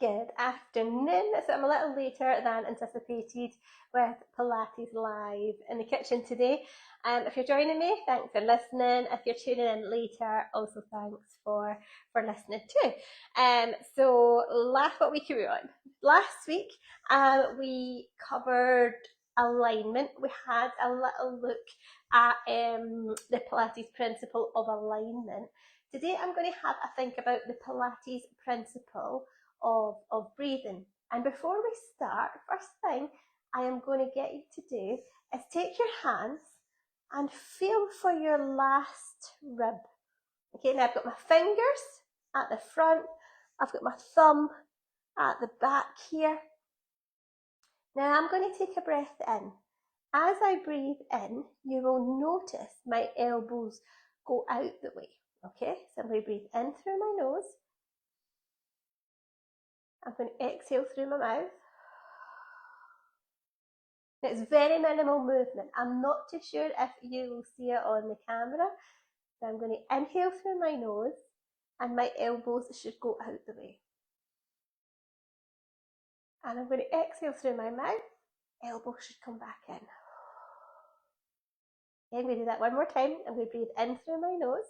Good afternoon. So I'm a little later than anticipated with Pilates live in the kitchen today. If you're joining me, thanks for listening. If you're tuning in later, also thanks for listening too. So what week were we on? Last week we covered alignment. We had a little look at the Pilates principle of alignment. Today I'm going to have a think about the Pilates principle of breathing. And before we start, first thing I am going to get you to do is take your hands and feel for your last rib. Okay, now I've got my fingers at the front, I've got my thumb at the back here. Now I'm going to take a breath in. As I breathe in, you will notice my elbows go out the way. Okay, so I'm going to breathe in through my nose. I'm going to exhale through my mouth. It's very minimal movement. I'm not too sure if you will see it on the camera. So I'm going to inhale through my nose and my elbows should go out the way. And I'm going to exhale through my mouth. Elbows should come back in. Okay, I'm going to do that one more time. I'm going to breathe in through my nose.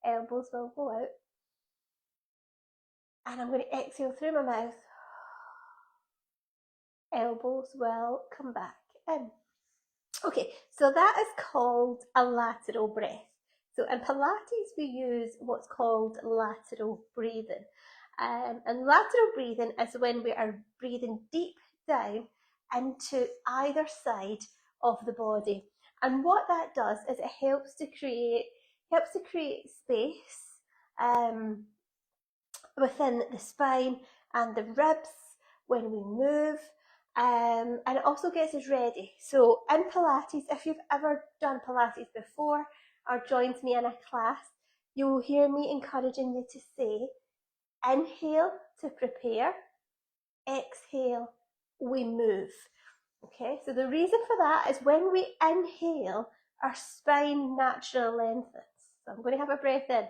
Elbows will go out. And I'm going to exhale through my mouth. Elbows will come back in. Okay, so that is called a lateral breath. So in Pilates, we use what's called lateral breathing. And lateral breathing is when we are breathing deep down into either side of the body. And what that does is it helps to create space within the spine and the ribs when we move. And it also gets us ready. So in Pilates, if you've ever done Pilates before or joined me in a class, you will hear me encouraging you to say, inhale to prepare, exhale, we move. Okay, so the reason for that is when we inhale, our spine naturally lengthens. So I'm going to have a breath in.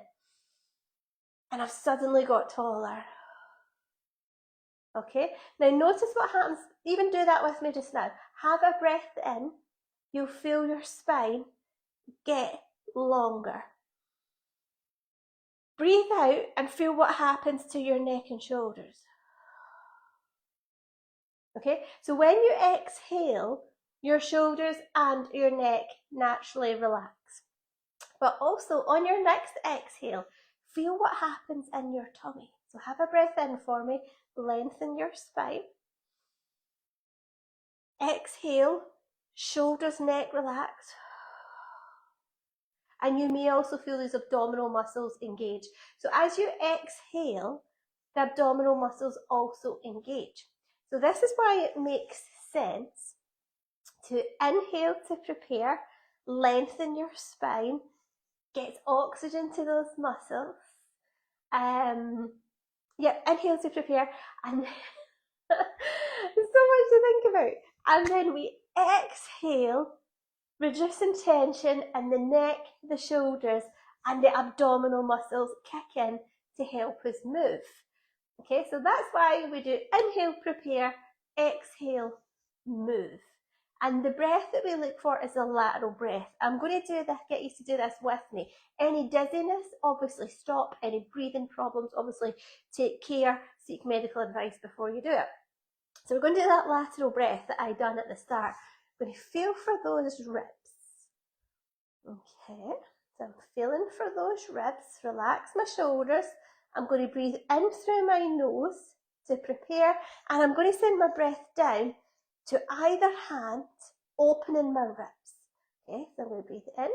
And I've suddenly got taller. Okay, now notice what happens. Even do that with me just now. Have a breath in. You'll feel your spine get longer. Breathe out and feel what happens to your neck and shoulders. Okay, so when you exhale, your shoulders and your neck naturally relax. But also on your next exhale, feel what happens in your tummy. So have a breath in for me. Lengthen your spine. Exhale, shoulders, neck relax. And you may also feel these abdominal muscles engage. So as you exhale, the abdominal muscles also engage. So this is why it makes sense to inhale to prepare, lengthen your spine, get oxygen to those muscles. Inhale to prepare, and so much to think about. And then we exhale, reducing tension in the neck, the shoulders, and the abdominal muscles kick in to help us move. Okay, so that's why we do inhale, prepare, exhale, move. And the breath that we look for is a lateral breath. I'm going to do this, get you to do this with me. Any dizziness, obviously stop. Any breathing problems, obviously take care, seek medical advice before you do it. So we're going to do that lateral breath that I done at the start. I'm going to feel for those ribs. Okay, so I'm feeling for those ribs. Relax my shoulders. I'm going to breathe in through my nose to prepare, and I'm going to send my breath down to either hand, opening my ribs. Okay, so I'm going to breathe in,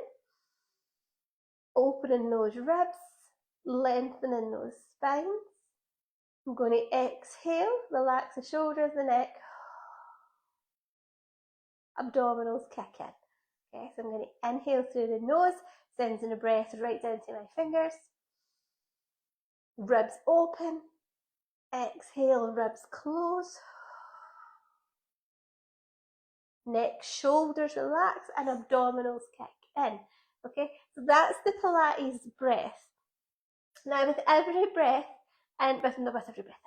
opening those ribs, lengthening those spines. I'm going to exhale, relax the shoulders, the neck, abdominals kick in. Okay, so I'm going to inhale through the nose, sending the breath right down to my fingers. Ribs open, exhale, ribs close. Neck, shoulders relax, and abdominals kick in. Okay, so that's the Pilates breath. Now with every breath, and with every breath,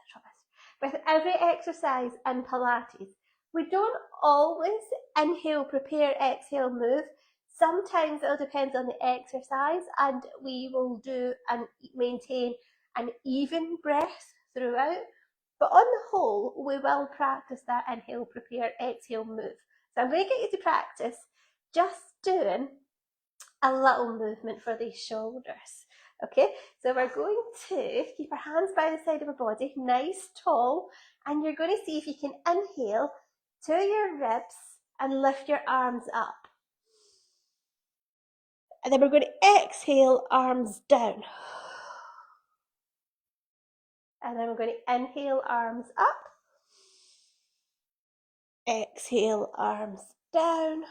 With every exercise in Pilates, we don't always inhale, prepare, exhale, move. Sometimes it'll depend on the exercise, and we will do and maintain an even breath throughout. But on the whole, we will practice that inhale, prepare, exhale, move. So I'm going to get you to practice just doing a little movement for these shoulders. Okay, so we're going to keep our hands by the side of our body, nice, tall, and you're going to see if you can inhale to your ribs and lift your arms up. And then we're going to exhale, arms down. And then we're going to inhale, arms up. Exhale, arms down.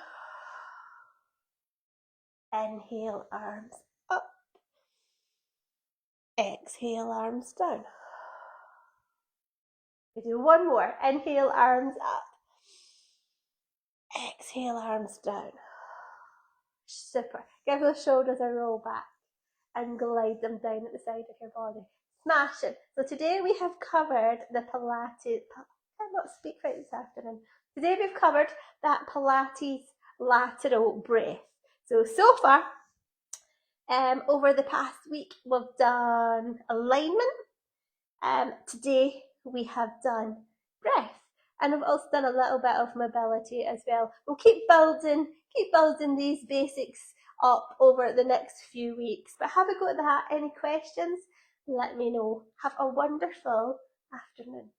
Inhale, arms up. Exhale, arms down. We do one more. Inhale, arms up. Exhale, arms down. Super. Give those shoulders a roll back and glide them down at the side of your body. Smashing. So today we have covered the Pilates. I cannot speak right this afternoon. Today we've covered that Pilates lateral breath. So far, over the past week, we've done alignment. Today we have done breath, and we've also done a little bit of mobility as well. We'll keep building these basics up over the next few weeks. But have a go at that. Any questions? Let me know. Have a wonderful afternoon.